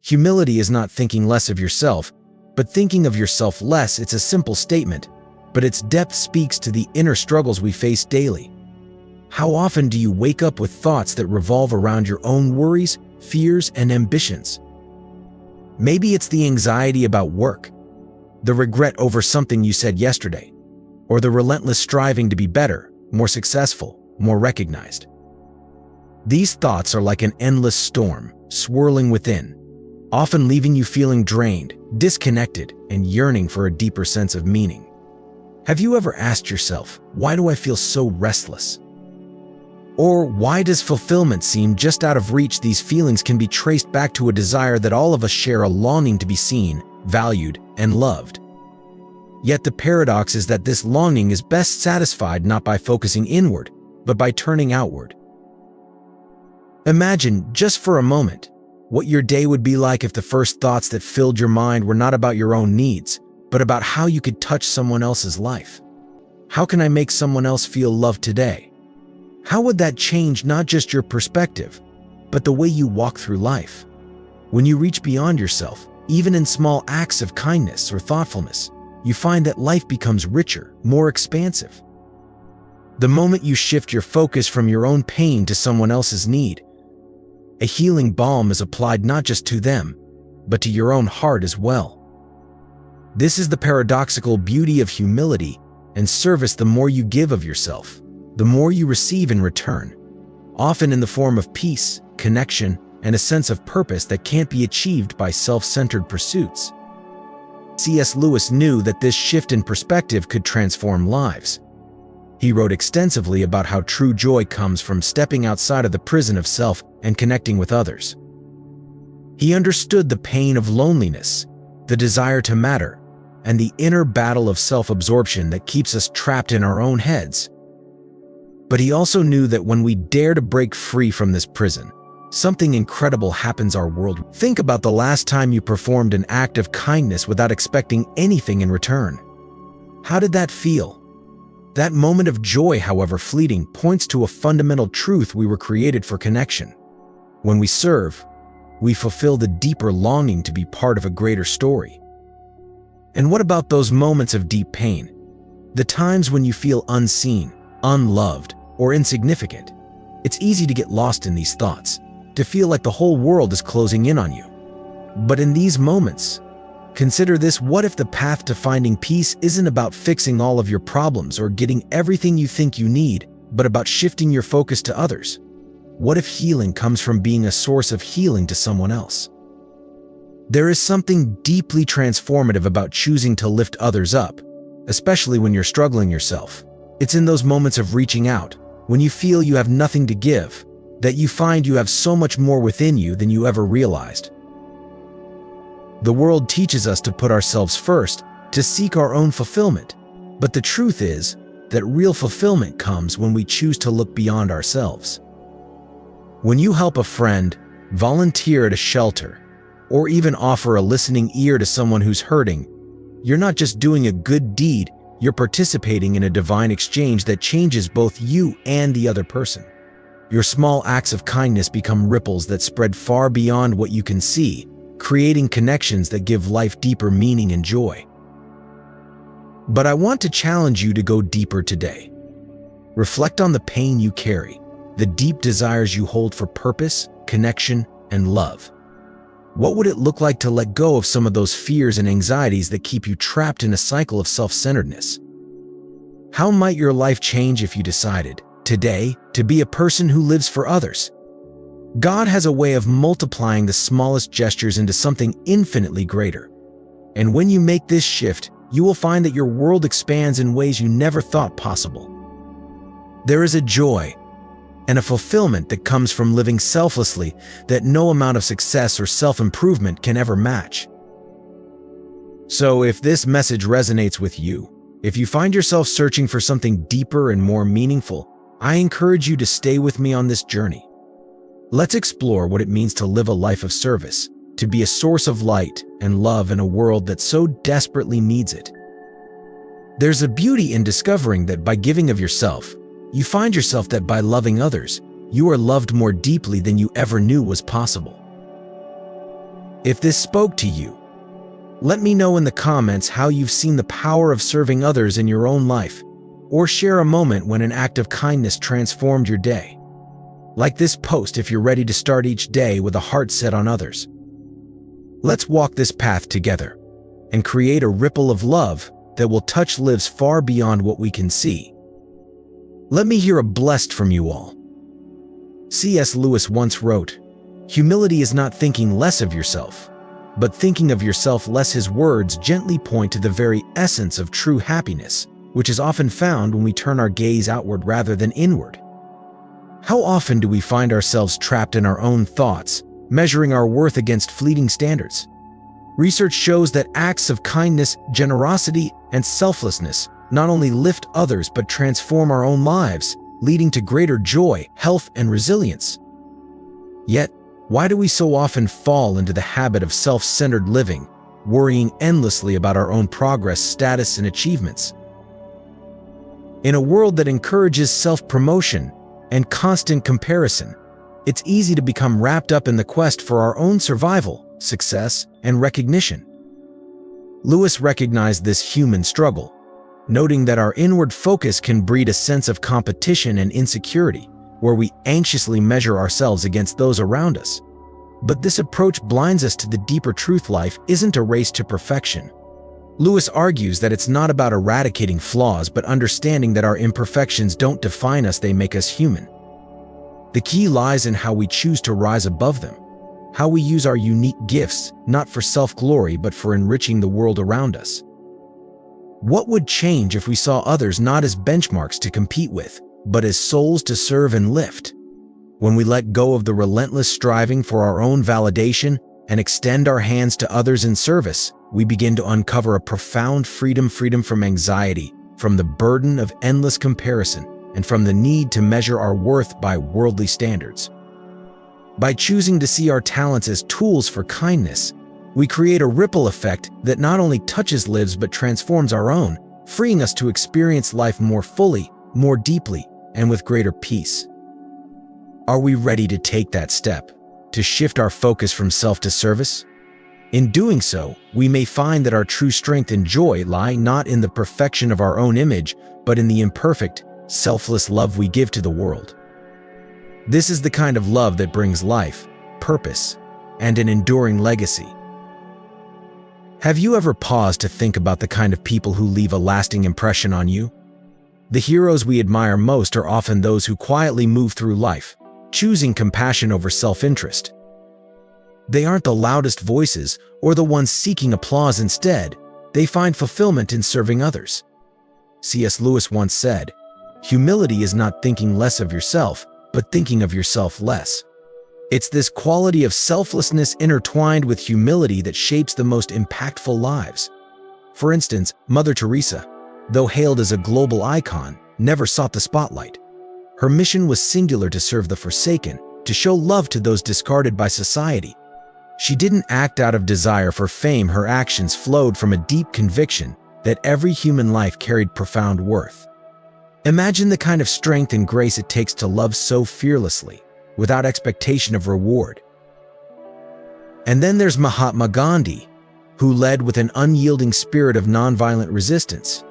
Humility is not thinking less of yourself, but thinking of yourself less. It's a simple statement, but its depth speaks to the inner struggles we face daily. How often do you wake up with thoughts that revolve around your own worries, fears, and ambitions? Maybe it's the anxiety about work, the regret over something you said yesterday, or the relentless striving to be better, more successful, more recognized. These thoughts are like an endless storm, swirling within, often leaving you feeling drained, disconnected, and yearning for a deeper sense of meaning. Have you ever asked yourself, why do I feel so restless? Or why does fulfillment seem just out of reach? These feelings can be traced back to a desire that all of us share, a longing to be seen, valued, and loved. Yet the paradox is that this longing is best satisfied not by focusing inward, but by turning outward. Imagine, just for a moment, what your day would be like if the first thoughts that filled your mind were not about your own needs, but about how you could touch someone else's life. How can I make someone else feel loved today? How would that change not just your perspective, but the way you walk through life? When you reach beyond yourself, even in small acts of kindness or thoughtfulness, you find that life becomes richer, more expansive. The moment you shift your focus from your own pain to someone else's need, a healing balm is applied not just to them, but to your own heart as well. This is the paradoxical beauty of humility and service. The more you give of yourself, the more you receive in return, often in the form of peace, connection, and a sense of purpose that can't be achieved by self-centered pursuits. C.S. Lewis knew that this shift in perspective could transform lives. He wrote extensively about how true joy comes from stepping outside of the prison of self and connecting with others. He understood the pain of loneliness, the desire to matter, and the inner battle of self-absorption that keeps us trapped in our own heads. But he also knew that when we dare to break free from this prison, something incredible happens. Our world. Think about the last time you performed an act of kindness without expecting anything in return. How did that feel? That moment of joy, however fleeting, points to a fundamental truth: we were created for connection. When we serve, we fulfill the deeper longing to be part of a greater story. And what about those moments of deep pain? The times when you feel unseen, unloved, or insignificant? It's easy to get lost in these thoughts, to feel like the whole world is closing in on you. But in these moments, consider this: what if the path to finding peace isn't about fixing all of your problems or getting everything you think you need, but about shifting your focus to others? What if healing comes from being a source of healing to someone else? There is something deeply transformative about choosing to lift others up, especially when you're struggling yourself. It's in those moments of reaching out, when you feel you have nothing to give, that you find you have so much more within you than you ever realized. The world teaches us to put ourselves first, to seek our own fulfillment. But the truth is that real fulfillment comes when we choose to look beyond ourselves. When you help a friend, volunteer at a shelter, or even offer a listening ear to someone who's hurting, you're not just doing a good deed, you're participating in a divine exchange that changes both you and the other person. Your small acts of kindness become ripples that spread far beyond what you can see, creating connections that give life deeper meaning and joy. But I want to challenge you to go deeper today. Reflect on the pain you carry, the deep desires you hold for purpose, connection, and love. What would it look like to let go of some of those fears and anxieties that keep you trapped in a cycle of self-centeredness? How might your life change if you decided, today, to be a person who lives for others? God has a way of multiplying the smallest gestures into something infinitely greater. And when you make this shift, you will find that your world expands in ways you never thought possible. There is a joy and a fulfillment that comes from living selflessly that no amount of success or self-improvement can ever match. So if this message resonates with you, if you find yourself searching for something deeper and more meaningful, I encourage you to stay with me on this journey. Let's explore what it means to live a life of service, to be a source of light and love in a world that so desperately needs it. There's a beauty in discovering that by giving of yourself, you find yourself that by loving others, you are loved more deeply than you ever knew was possible. If this spoke to you, let me know in the comments how you've seen the power of serving others in your own life, or share a moment when an act of kindness transformed your day. Like this post if you're ready to start each day with a heart set on others. Let's walk this path together and create a ripple of love that will touch lives far beyond what we can see. Let me hear a blessed from you all. C.S. Lewis once wrote, "Humility is not thinking less of yourself, but thinking of yourself less." His words gently point to the very essence of true happiness, which is often found when we turn our gaze outward rather than inward. How often do we find ourselves trapped in our own thoughts, measuring our worth against fleeting standards? Research shows that acts of kindness, generosity, and selflessness not only lift others but transform our own lives, leading to greater joy, health, and resilience. Yet, why do we so often fall into the habit of self-centered living, worrying endlessly about our own progress, status, and achievements? In a world that encourages self-promotion and constant comparison, it's easy to become wrapped up in the quest for our own survival, success, and recognition. Lewis recognized this human struggle, noting that our inward focus can breed a sense of competition and insecurity, where we anxiously measure ourselves against those around us. But this approach blinds us to the deeper truth: life isn't a race to perfection. Lewis argues that it's not about eradicating flaws, but understanding that our imperfections don't define us, they make us human. The key lies in how we choose to rise above them, how we use our unique gifts, not for self-glory, but for enriching the world around us. What would change if we saw others not as benchmarks to compete with, but as souls to serve and lift? When we let go of the relentless striving for our own validation and extend our hands to others in service, we begin to uncover a profound freedom from anxiety, from the burden of endless comparison, and from the need to measure our worth by worldly standards. By choosing to see our talents as tools for kindness, we create a ripple effect that not only touches lives but transforms our own, freeing us to experience life more fully, more deeply, and with greater peace. Are we ready to take that step, to shift our focus from self to service? In doing so, we may find that our true strength and joy lie not in the perfection of our own image, but in the imperfect, selfless love we give to the world. This is the kind of love that brings life, purpose, and an enduring legacy. Have you ever paused to think about the kind of people who leave a lasting impression on you? The heroes we admire most are often those who quietly move through life, choosing compassion over self-interest. They aren't the loudest voices or the ones seeking applause. Instead, they find fulfillment in serving others. C.S. Lewis once said, "Humility is not thinking less of yourself, but thinking of yourself less." It's this quality of selflessness intertwined with humility that shapes the most impactful lives. For instance, Mother Teresa, though hailed as a global icon, never sought the spotlight. Her mission was singular: to serve the forsaken, to show love to those discarded by society. She didn't act out of desire for fame. Her actions flowed from a deep conviction that every human life carried profound worth. Imagine the kind of strength and grace it takes to love so fearlessly, without expectation of reward. And then there's Mahatma Gandhi, who led with an unyielding spirit of nonviolent resistance.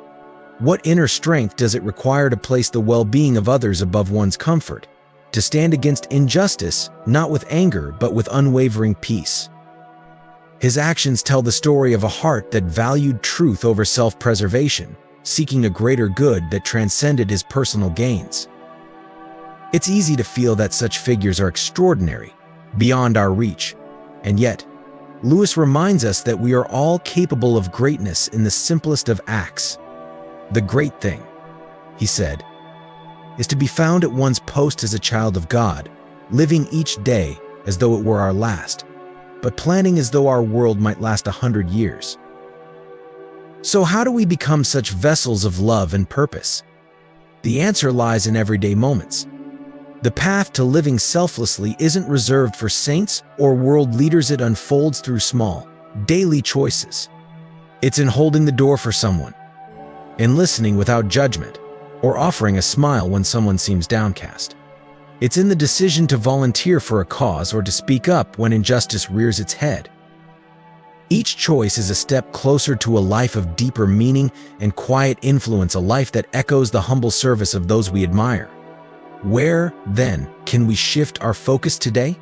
What inner strength does it require to place the well-being of others above one's comfort, to stand against injustice, not with anger, but with unwavering peace? His actions tell the story of a heart that valued truth over self-preservation, seeking a greater good that transcended his personal gains. It's easy to feel that such figures are extraordinary, beyond our reach, and yet, Lewis reminds us that we are all capable of greatness in the simplest of acts. The great thing, he said, is to be found at one's post as a child of God, living each day as though it were our last, but planning as though our world might last 100 years. So how do we become such vessels of love and purpose? The answer lies in everyday moments. The path to living selflessly isn't reserved for saints or world leaders. It unfolds through small, daily choices. It's in holding the door for someone, in listening without judgment, or offering a smile when someone seems downcast. It's in the decision to volunteer for a cause or to speak up when injustice rears its head. Each choice is a step closer to a life of deeper meaning and quiet influence, a life that echoes the humble service of those we admire. Where, then, can we shift our focus today?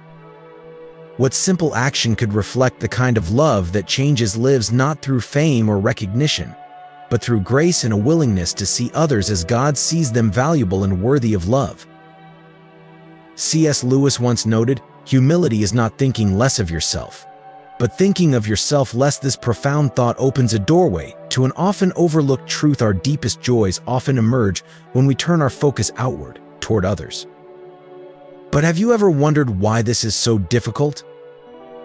What simple action could reflect the kind of love that changes lives, not through fame or recognition, but through grace and a willingness to see others as God sees them, valuable and worthy of love? C.S. Lewis once noted, "Humility is not thinking less of yourself, but thinking of yourself less." This profound thought opens a doorway to an often overlooked truth: our deepest joys often emerge when we turn our focus outward, toward others. But have you ever wondered why this is so difficult?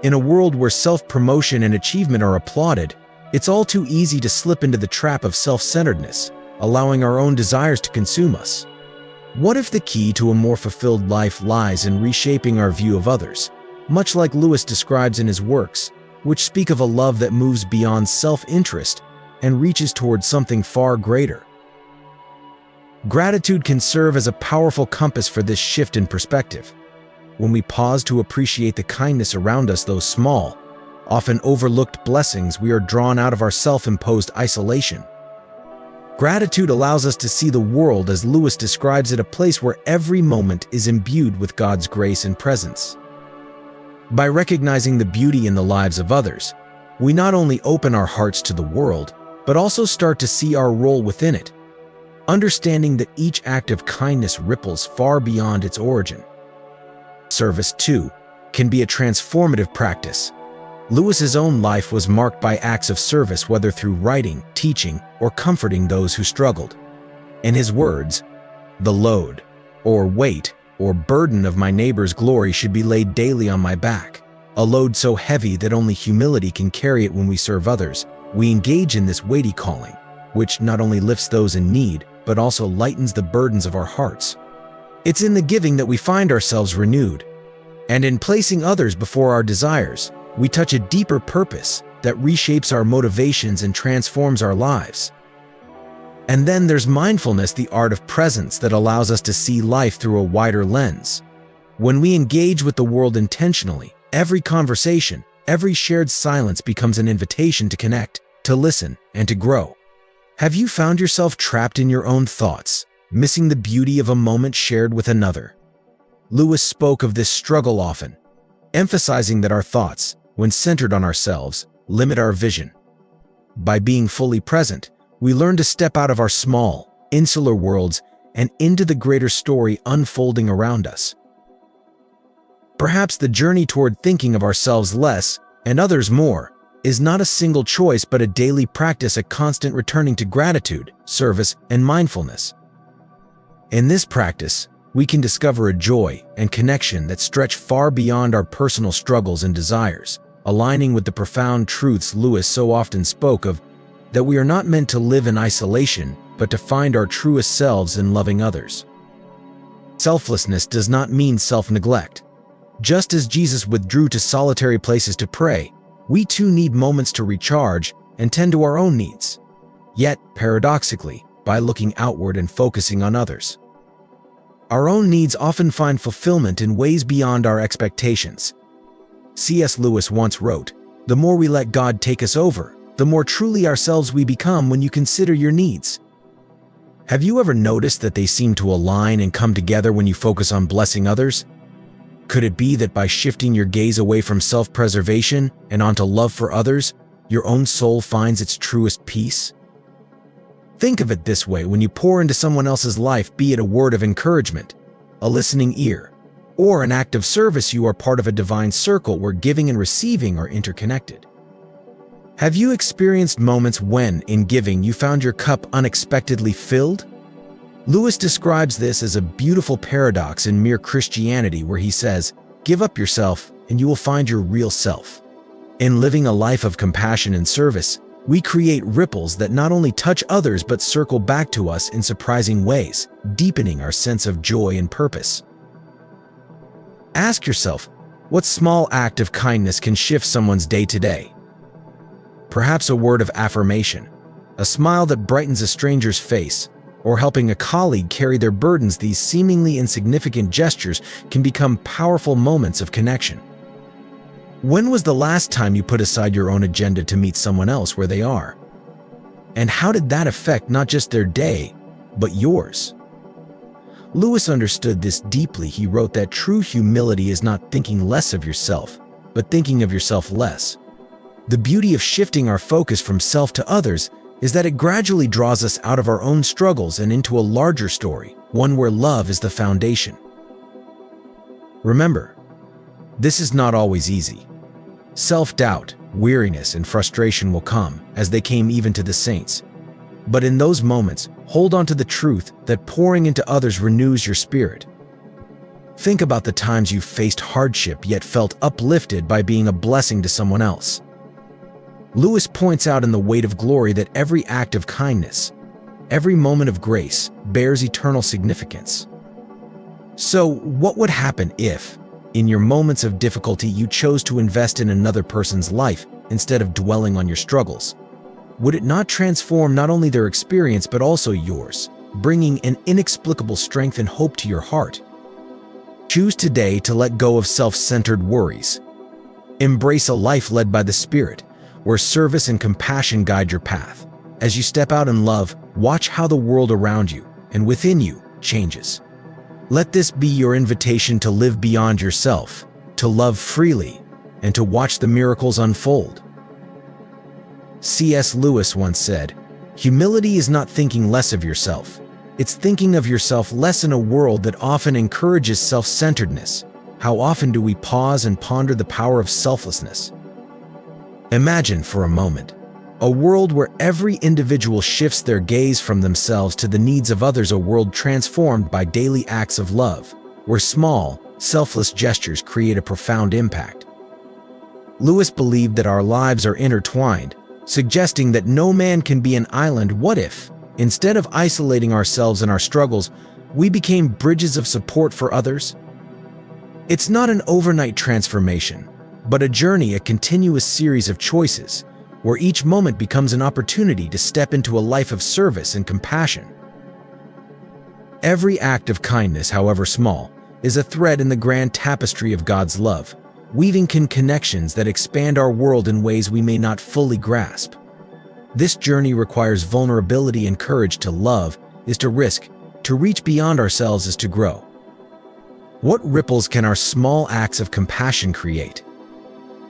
In a world where self-promotion and achievement are applauded, it's all too easy to slip into the trap of self-centeredness, allowing our own desires to consume us. What if the key to a more fulfilled life lies in reshaping our view of others, much like Lewis describes in his works, which speak of a love that moves beyond self-interest and reaches towards something far greater? Gratitude can serve as a powerful compass for this shift in perspective. When we pause to appreciate the kindness around us, those small, often overlooked blessings, we are drawn out of our self-imposed isolation. Gratitude allows us to see the world as Lewis describes it, a place where every moment is imbued with God's grace and presence. By recognizing the beauty in the lives of others, we not only open our hearts to the world, but also start to see our role within it, understanding that each act of kindness ripples far beyond its origin. Service, too, can be a transformative practice. Lewis's own life was marked by acts of service, whether through writing, teaching, or comforting those who struggled. In his words, "The load, or weight, or burden of my neighbor's glory should be laid daily on my back, a load so heavy that only humility can carry it." When we serve others, we engage in this weighty calling, which not only lifts those in need, but also lightens the burdens of our hearts. It's in the giving that we find ourselves renewed, and in placing others before our desires, we touch a deeper purpose that reshapes our motivations and transforms our lives. And then there's mindfulness, the art of presence that allows us to see life through a wider lens. When we engage with the world intentionally, every conversation, every shared silence becomes an invitation to connect, to listen, and to grow. Have you found yourself trapped in your own thoughts, missing the beauty of a moment shared with another? Lewis spoke of this struggle often, emphasizing that our thoughts, when centered on ourselves, limit our vision. By being fully present, we learn to step out of our small, insular worlds and into the greater story unfolding around us. Perhaps the journey toward thinking of ourselves less and others more is not a single choice, but a daily practice, a constant returning to gratitude, service, and mindfulness. In this practice, we can discover a joy and connection that stretch far beyond our personal struggles and desires, aligning with the profound truths Lewis so often spoke of, that we are not meant to live in isolation, but to find our truest selves in loving others. Selflessness does not mean self-neglect. Just as Jesus withdrew to solitary places to pray, we too need moments to recharge and tend to our own needs. Yet, paradoxically, by looking outward and focusing on others, our own needs often find fulfillment in ways beyond our expectations. C.S. Lewis once wrote, "The more we let God take us over, the more truly ourselves we become." When you consider your needs, have you ever noticed that they seem to align and come together when you focus on blessing others? Could it be that by shifting your gaze away from self-preservation and onto love for others, your own soul finds its truest peace? Think of it this way: when you pour into someone else's life, be it a word of encouragement, a listening ear, or an act of service, you are part of a divine circle where giving and receiving are interconnected. Have you experienced moments when, in giving, you found your cup unexpectedly filled? Lewis describes this as a beautiful paradox in Mere Christianity, where he says, "Give up yourself, and you will find your real self." In living a life of compassion and service, we create ripples that not only touch others but circle back to us in surprising ways, deepening our sense of joy and purpose. Ask yourself, what small act of kindness can shift someone's day today? Perhaps a word of affirmation, a smile that brightens a stranger's face, or helping a colleague carry their burdens. These seemingly insignificant gestures can become powerful moments of connection. When was the last time you put aside your own agenda to meet someone else where they are? And how did that affect not just their day, but yours? Lewis understood this deeply. He wrote that true humility is not thinking less of yourself, but thinking of yourself less. The beauty of shifting our focus from self to others is that it gradually draws us out of our own struggles and into a larger story, one where love is the foundation. Remember, this is not always easy. Self-doubt, weariness, and frustration will come, as they came even to the saints. But in those moments, hold on to the truth that pouring into others renews your spirit. Think about the times you've faced hardship yet felt uplifted by being a blessing to someone else. Lewis points out in The Weight of Glory that every act of kindness, every moment of grace, bears eternal significance. So, what would happen if, in your moments of difficulty, you chose to invest in another person's life instead of dwelling on your struggles? Would it not transform not only their experience but also yours, bringing an inexplicable strength and hope to your heart? Choose today to let go of self-centered worries. Embrace a life led by the Spirit, where service and compassion guide your path. As you step out in love, watch how the world around you and within you changes. Let this be your invitation to live beyond yourself, to love freely, and to watch the miracles unfold. C.S. Lewis once said, "Humility is not thinking less of yourself. It's thinking of yourself less in a world that often encourages self-centeredness." How often do we pause and ponder the power of selflessness? Imagine for a moment a world where every individual shifts their gaze from themselves to the needs of others, a world transformed by daily acts of love, where small, selfless gestures create a profound impact. Lewis believed that our lives are intertwined, suggesting that no man can be an island. What if, instead of isolating ourselves in our struggles, we became bridges of support for others? It's not an overnight transformation, but a journey, a continuous series of choices, where each moment becomes an opportunity to step into a life of service and compassion. Every act of kindness, however small, is a thread in the grand tapestry of God's love, weaving connections that expand our world in ways we may not fully grasp. This journey requires vulnerability and courage. To love is to risk, to reach beyond ourselves is to grow. What ripples can our small acts of compassion create?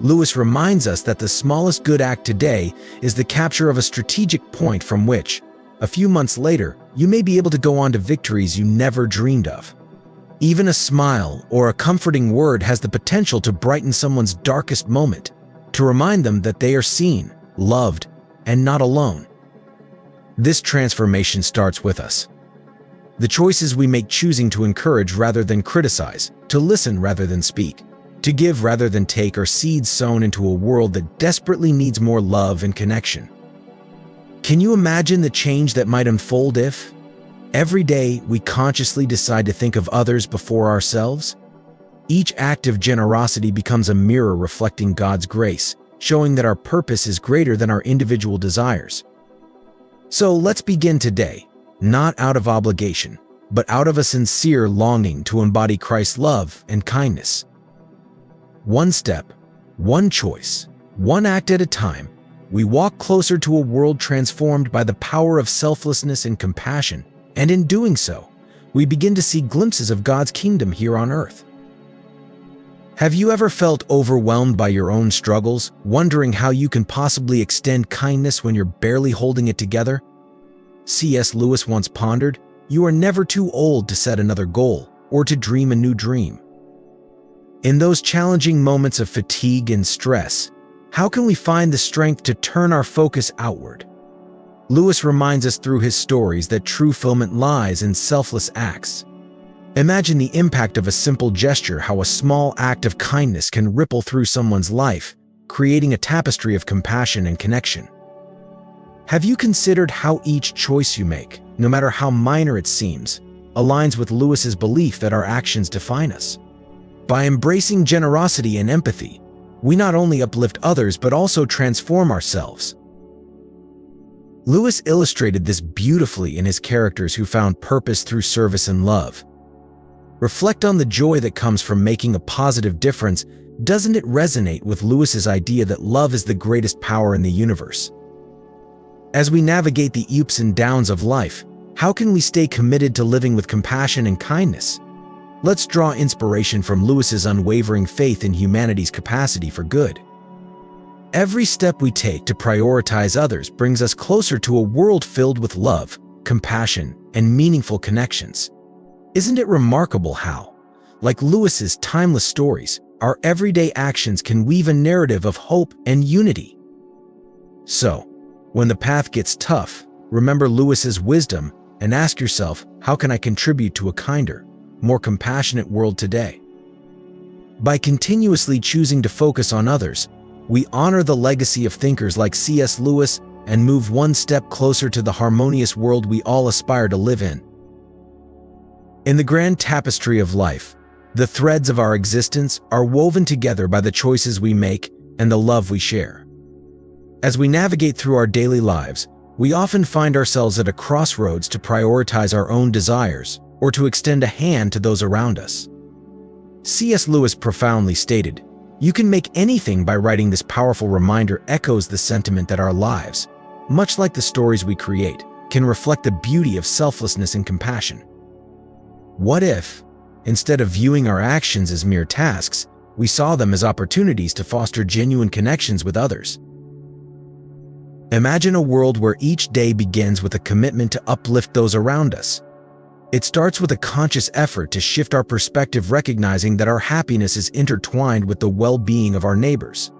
Lewis reminds us that the smallest good act today is the capture of a strategic point from which, a few months later, you may be able to go on to victories you never dreamed of. Even a smile or a comforting word has the potential to brighten someone's darkest moment, to remind them that they are seen, loved, and not alone. This transformation starts with us. The choices we make, choosing to encourage rather than criticize, to listen rather than speak, to give rather than take, are seeds sown into a world that desperately needs more love and connection. Can you imagine the change that might unfold if, every day, we consciously decide to think of others before ourselves? Each act of generosity becomes a mirror reflecting God's grace, showing that our purpose is greater than our individual desires. So let's begin today, not out of obligation, but out of a sincere longing to embody Christ's love and kindness. One step, one choice, one act at a time, we walk closer to a world transformed by the power of selflessness and compassion, and in doing so, we begin to see glimpses of God's kingdom here on earth. Have you ever felt overwhelmed by your own struggles, wondering how you can possibly extend kindness when you're barely holding it together? C.S. Lewis once pondered, "You are never too old to set another goal or to dream a new dream." In those challenging moments of fatigue and stress, how can we find the strength to turn our focus outward? Lewis reminds us through his stories that true fulfillment lies in selfless acts. Imagine the impact of a simple gesture, how a small act of kindness can ripple through someone's life, creating a tapestry of compassion and connection. Have you considered how each choice you make, no matter how minor it seems, aligns with Lewis's belief that our actions define us? By embracing generosity and empathy, we not only uplift others but also transform ourselves. Lewis illustrated this beautifully in his characters who found purpose through service and love. Reflect on the joy that comes from making a positive difference Doesn't it resonate with Lewis's idea that love is the greatest power in the universe? As we navigate the ups and downs of life, how can we stay committed to living with compassion and kindness? Let's draw inspiration from Lewis's unwavering faith in humanity's capacity for good. Every step we take to prioritize others brings us closer to a world filled with love, compassion, and meaningful connections. Isn't it remarkable how, like Lewis's timeless stories, our everyday actions can weave a narrative of hope and unity? So, when the path gets tough, remember Lewis's wisdom and ask yourself, how can I contribute to a kinder, more compassionate world today? By continuously choosing to focus on others, we honor the legacy of thinkers like C.S. Lewis and move one step closer to the harmonious world we all aspire to live in. In the grand tapestry of life, the threads of our existence are woven together by the choices we make and the love we share. As we navigate through our daily lives, we often find ourselves at a crossroads to prioritize our own desires or to extend a hand to those around us. C.S. Lewis profoundly stated, "You can make anything by writing." This powerful reminder echoes the sentiment that our lives, much like the stories we create, can reflect the beauty of selflessness and compassion. What if, instead of viewing our actions as mere tasks, we saw them as opportunities to foster genuine connections with others? Imagine a world where each day begins with a commitment to uplift those around us. It starts with a conscious effort to shift our perspective, recognizing that our happiness is intertwined with the well-being of our neighbors.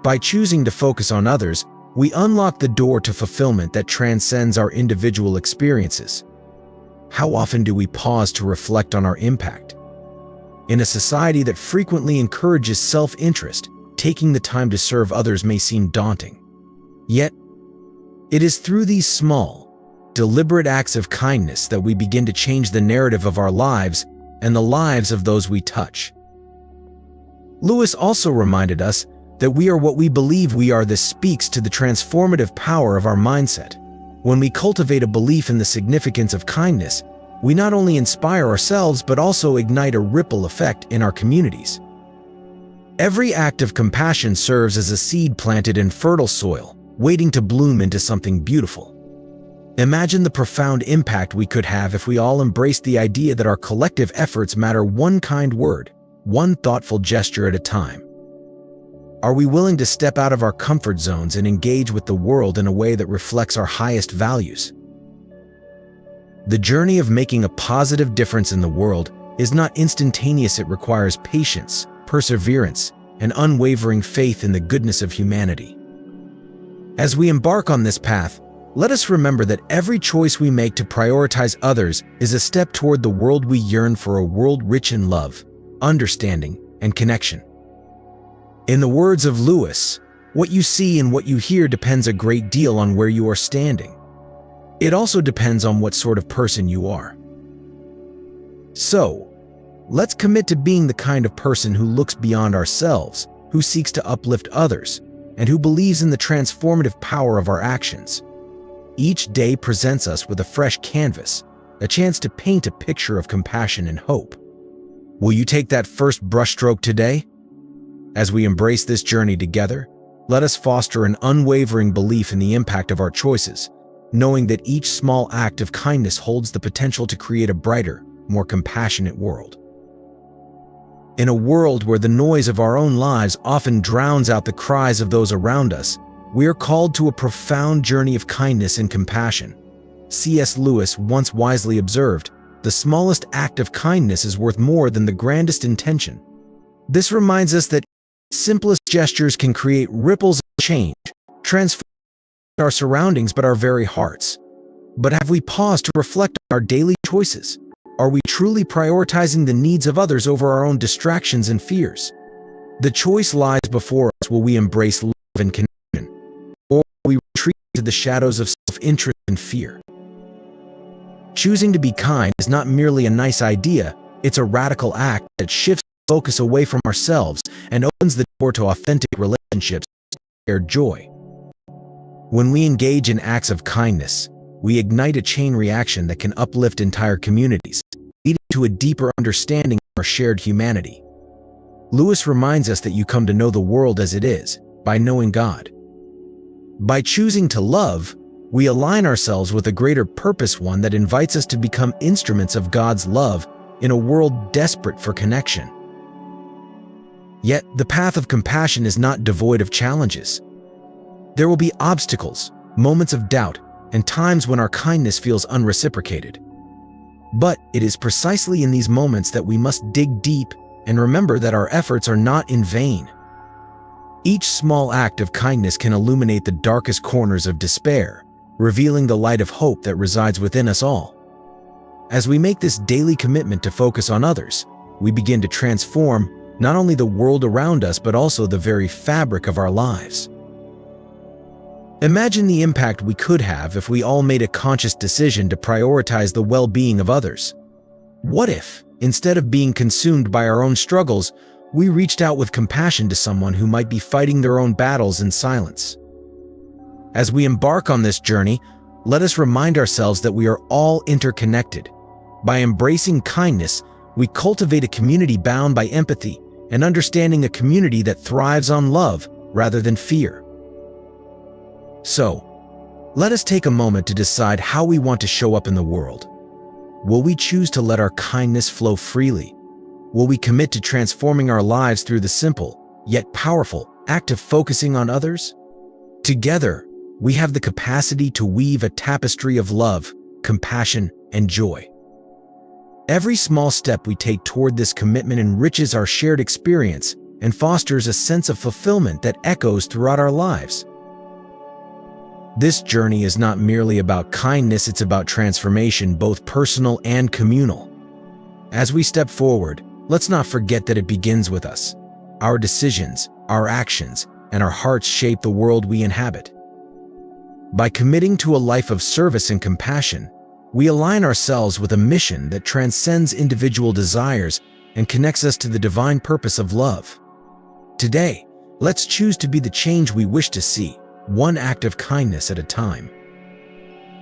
By choosing to focus on others, we unlock the door to fulfillment that transcends our individual experiences. How often do we pause to reflect on our impact? In a society that frequently encourages self-interest, taking the time to serve others may seem daunting. Yet, it is through these small, deliberate acts of kindness that we begin to change the narrative of our lives and the lives of those we touch. Lewis also reminded us that we are what we believe we are. This speaks to the transformative power of our mindset. When we cultivate a belief in the significance of kindness, we not only inspire ourselves but also ignite a ripple effect in our communities. Every act of compassion serves as a seed planted in fertile soil, waiting to bloom into something beautiful. Imagine the profound impact we could have if we all embraced the idea that our collective efforts matter, one kind word, one thoughtful gesture at a time. Are we willing to step out of our comfort zones and engage with the world in a way that reflects our highest values? The journey of making a positive difference in the world is not instantaneous. It requires patience, perseverance, and unwavering faith in the goodness of humanity. As we embark on this path, let us remember that every choice we make to prioritize others is a step toward the world we yearn for, a world rich in love, understanding, and connection. In the words of Lewis, what you see and what you hear depends a great deal on where you are standing. It also depends on what sort of person you are. So, let's commit to being the kind of person who looks beyond ourselves, who seeks to uplift others, and who believes in the transformative power of our actions. Each day presents us with a fresh canvas, a chance to paint a picture of compassion and hope. Will you take that first brushstroke today? As we embrace this journey together, let us foster an unwavering belief in the impact of our choices, knowing that each small act of kindness holds the potential to create a brighter, more compassionate world. In a world where the noise of our own lives often drowns out the cries of those around us, we are called to a profound journey of kindness and compassion. C.S. Lewis once wisely observed, "The smallest act of kindness is worth more than the grandest intention." This reminds us that simplest gestures can create ripples of change, transforming our surroundings but our very hearts. But have we paused to reflect on our daily choices? Are we truly prioritizing the needs of others over our own distractions and fears? The choice lies before us. Will we embrace love and connection, or will we retreat into the shadows of self-interest and fear? Choosing to be kind is not merely a nice idea, it's a radical act that shifts focus away from ourselves and opens the door to authentic relationships and shared joy. When we engage in acts of kindness, we ignite a chain reaction that can uplift entire communities, leading to a deeper understanding of our shared humanity. Lewis reminds us that you come to know the world as it is by knowing God. By choosing to love, we align ourselves with a greater purpose, one that invites us to become instruments of God's love in a world desperate for connection. Yet, the path of compassion is not devoid of challenges. There will be obstacles, moments of doubt, and times when our kindness feels unreciprocated. But it is precisely in these moments that we must dig deep and remember that our efforts are not in vain. Each small act of kindness can illuminate the darkest corners of despair, revealing the light of hope that resides within us all. As we make this daily commitment to focus on others, we begin to transform not only the world around us but also the very fabric of our lives. Imagine the impact we could have if we all made a conscious decision to prioritize the well-being of others. What if, instead of being consumed by our own struggles, we reached out with compassion to someone who might be fighting their own battles in silence? As we embark on this journey, let us remind ourselves that we are all interconnected. By embracing kindness, we cultivate a community bound by empathy and understanding, a community that thrives on love rather than fear. So, let us take a moment to decide how we want to show up in the world. Will we choose to let our kindness flow freely? Will we commit to transforming our lives through the simple, yet powerful, act of focusing on others? Together, we have the capacity to weave a tapestry of love, compassion, and joy. Every small step we take toward this commitment enriches our shared experience and fosters a sense of fulfillment that echoes throughout our lives. This journey is not merely about kindness, it's about transformation, both personal and communal. As we step forward, let's not forget that it begins with us. Our decisions, our actions, and our hearts shape the world we inhabit. By committing to a life of service and compassion, we align ourselves with a mission that transcends individual desires and connects us to the divine purpose of love. Today, let's choose to be the change we wish to see, one act of kindness at a time.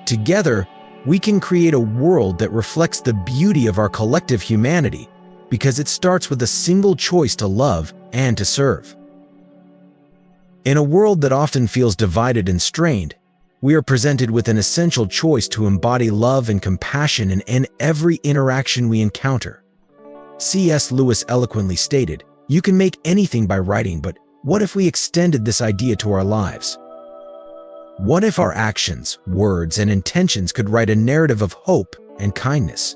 Together, we can create a world that reflects the beauty of our collective humanity, because it starts with a single choice to love and to serve. In a world that often feels divided and strained, we are presented with an essential choice to embody love and compassion in every interaction we encounter. C.S. Lewis eloquently stated, "You can make anything by writing, but what if we extended this idea to our lives? What if our actions, words, and intentions could write a narrative of hope and kindness?"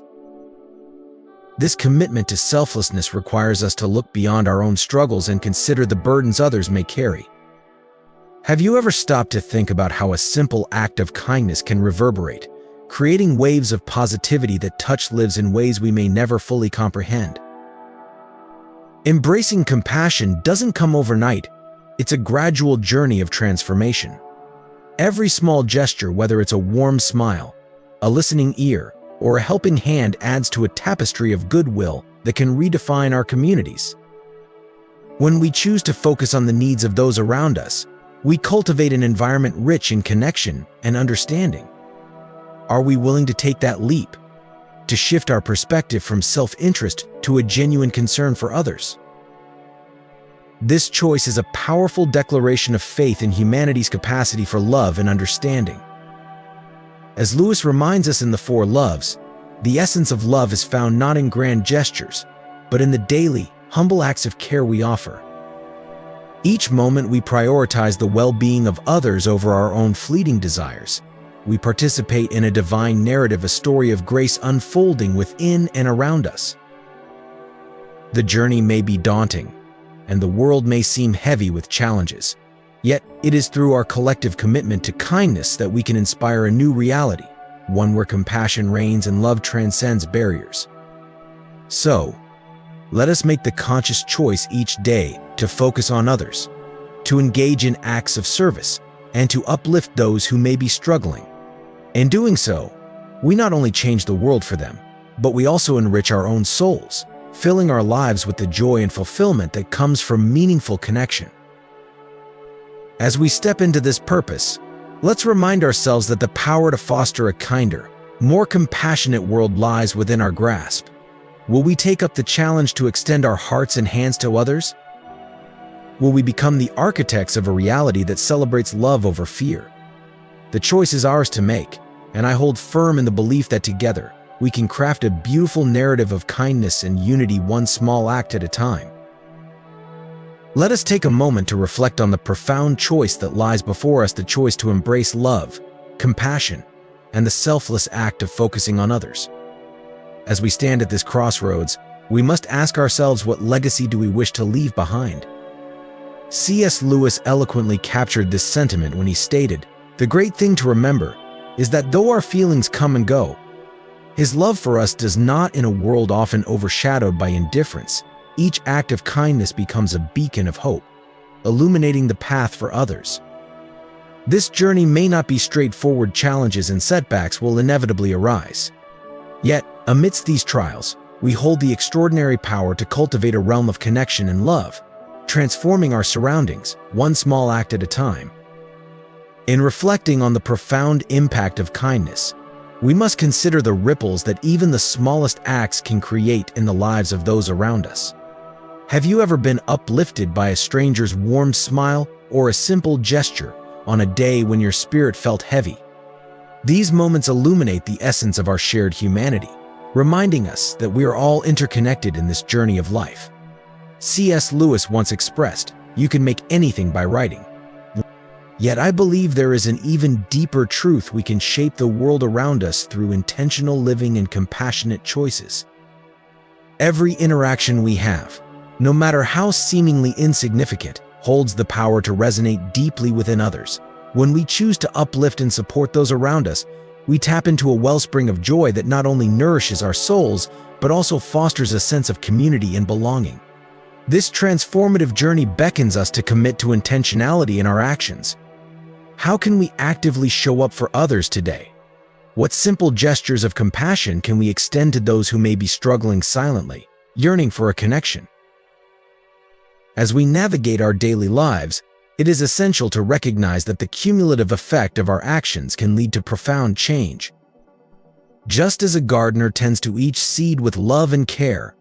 This commitment to selflessness requires us to look beyond our own struggles and consider the burdens others may carry. Have you ever stopped to think about how a simple act of kindness can reverberate, creating waves of positivity that touch lives in ways we may never fully comprehend? Embracing compassion doesn't come overnight. It's a gradual journey of transformation. Every small gesture, whether it's a warm smile, a listening ear, or a helping hand, adds to a tapestry of goodwill that can redefine our communities. When we choose to focus on the needs of those around us, we cultivate an environment rich in connection and understanding. Are we willing to take that leap, to shift our perspective from self-interest to a genuine concern for others? This choice is a powerful declaration of faith in humanity's capacity for love and understanding. As Lewis reminds us in The Four Loves, the essence of love is found not in grand gestures, but in the daily, humble acts of care we offer. Each moment we prioritize the well-being of others over our own fleeting desires. We participate in a divine narrative, a story of grace unfolding within and around us. The journey may be daunting, and the world may seem heavy with challenges. Yet, it is through our collective commitment to kindness that we can inspire a new reality, one where compassion reigns and love transcends barriers. So, let us make the conscious choice each day to focus on others, to engage in acts of service, and to uplift those who may be struggling. In doing so, we not only change the world for them, but we also enrich our own souls, filling our lives with the joy and fulfillment that comes from meaningful connection. As we step into this purpose, let's remind ourselves that the power to foster a kinder, more compassionate world lies within our grasp. Will we take up the challenge to extend our hearts and hands to others? Will we become the architects of a reality that celebrates love over fear? The choice is ours to make, and I hold firm in the belief that together, we can craft a beautiful narrative of kindness and unity, one small act at a time. Let us take a moment to reflect on the profound choice that lies before us, the choice to embrace love, compassion, and the selfless act of focusing on others. As we stand at this crossroads, we must ask ourselves, what legacy do we wish to leave behind? C.S. Lewis eloquently captured this sentiment when he stated, "The great thing to remember is that though our feelings come and go, His love for us does not. In a world often overshadowed by indifference, each act of kindness becomes a beacon of hope, illuminating the path for others." This journey may not be straightforward. Challenges and setbacks will inevitably arise. Yet, amidst these trials, we hold the extraordinary power to cultivate a realm of connection and love, transforming our surroundings, one small act at a time. In reflecting on the profound impact of kindness, we must consider the ripples that even the smallest acts can create in the lives of those around us. Have you ever been uplifted by a stranger's warm smile or a simple gesture on a day when your spirit felt heavy? These moments illuminate the essence of our shared humanity, reminding us that we are all interconnected in this journey of life. C.S. Lewis once expressed, "You can make anything by writing." Yet I believe there is an even deeper truth: we can shape the world around us through intentional living and compassionate choices. Every interaction we have, no matter how seemingly insignificant, holds the power to resonate deeply within others. When we choose to uplift and support those around us, we tap into a wellspring of joy that not only nourishes our souls, but also fosters a sense of community and belonging. This transformative journey beckons us to commit to intentionality in our actions. How can we actively show up for others today? What simple gestures of compassion can we extend to those who may be struggling silently, yearning for a connection? As we navigate our daily lives, it is essential to recognize that the cumulative effect of our actions can lead to profound change. Just as a gardener tends to each seed with love and care,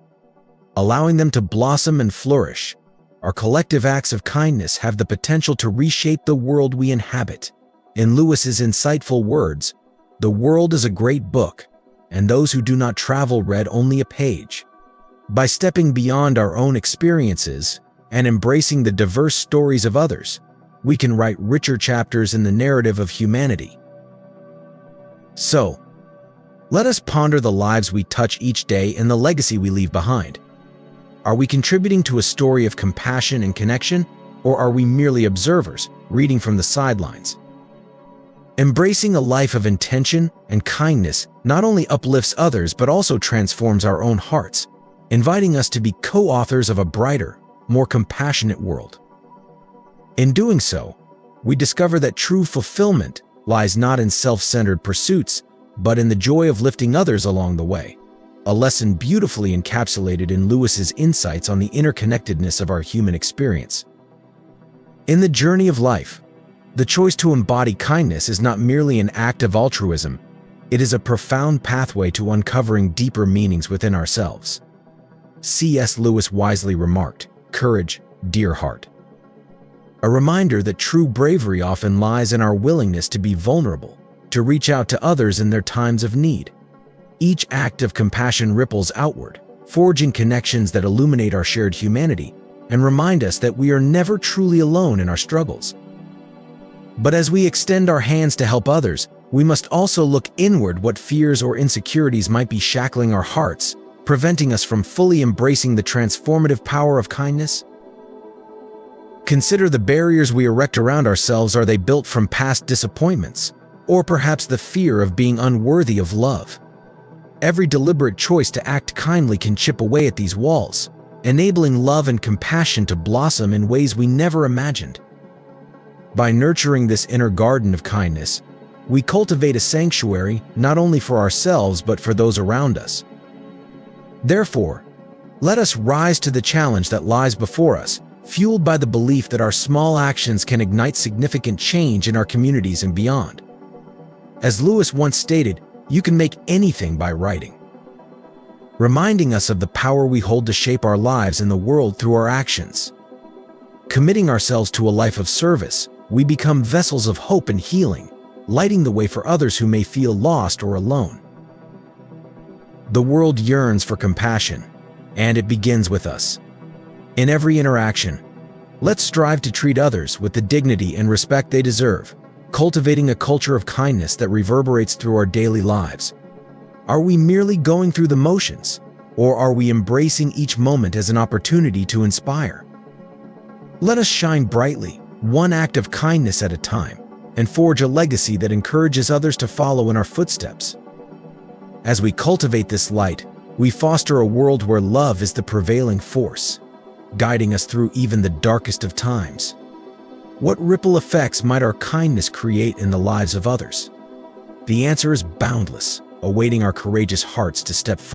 allowing them to blossom and flourish, our collective acts of kindness have the potential to reshape the world we inhabit. In Lewis's insightful words, "The world is a great book, and those who do not travel read only a page." By stepping beyond our own experiences and embracing the diverse stories of others, we can write richer chapters in the narrative of humanity. So, let us ponder the lives we touch each day and the legacy we leave behind. Are we contributing to a story of compassion and connection, or are we merely observers, reading from the sidelines? Embracing a life of intention and kindness not only uplifts others but also transforms our own hearts, inviting us to be co-authors of a brighter, more compassionate world. In doing so, we discover that true fulfillment lies not in self-centered pursuits, but in the joy of lifting others along the way. A lesson beautifully encapsulated in Lewis's insights on the interconnectedness of our human experience. In the journey of life, the choice to embody kindness is not merely an act of altruism, it is a profound pathway to uncovering deeper meanings within ourselves. C.S. Lewis wisely remarked, "Courage, dear heart." A reminder that true bravery often lies in our willingness to be vulnerable, to reach out to others in their times of need. Each act of compassion ripples outward, forging connections that illuminate our shared humanity and remind us that we are never truly alone in our struggles. But as we extend our hands to help others, we must also look inward. What fears or insecurities might be shackling our hearts, preventing us from fully embracing the transformative power of kindness? Consider the barriers we erect around ourselves. Are they built from past disappointments, or perhaps the fear of being unworthy of love? Every deliberate choice to act kindly can chip away at these walls, enabling love and compassion to blossom in ways we never imagined. By nurturing this inner garden of kindness, we cultivate a sanctuary not only for ourselves but for those around us. Therefore, let us rise to the challenge that lies before us, fueled by the belief that our small actions can ignite significant change in our communities and beyond. As Lewis once stated, "You can make anything by writing." reminding us of the power we hold to shape our lives and the world through our actions. Committing ourselves to a life of service, we become vessels of hope and healing, lighting the way for others who may feel lost or alone. The world yearns for compassion, and it begins with us. In every interaction, let's strive to treat others with the dignity and respect they deserve, cultivating a culture of kindness that reverberates through our daily lives. Are we merely going through the motions, or are we embracing each moment as an opportunity to inspire? Let us shine brightly, one act of kindness at a time, and forge a legacy that encourages others to follow in our footsteps. As we cultivate this light, we foster a world where love is the prevailing force, guiding us through even the darkest of times. What ripple effects might our kindness create in the lives of others? The answer is boundless, awaiting our courageous hearts to step forward.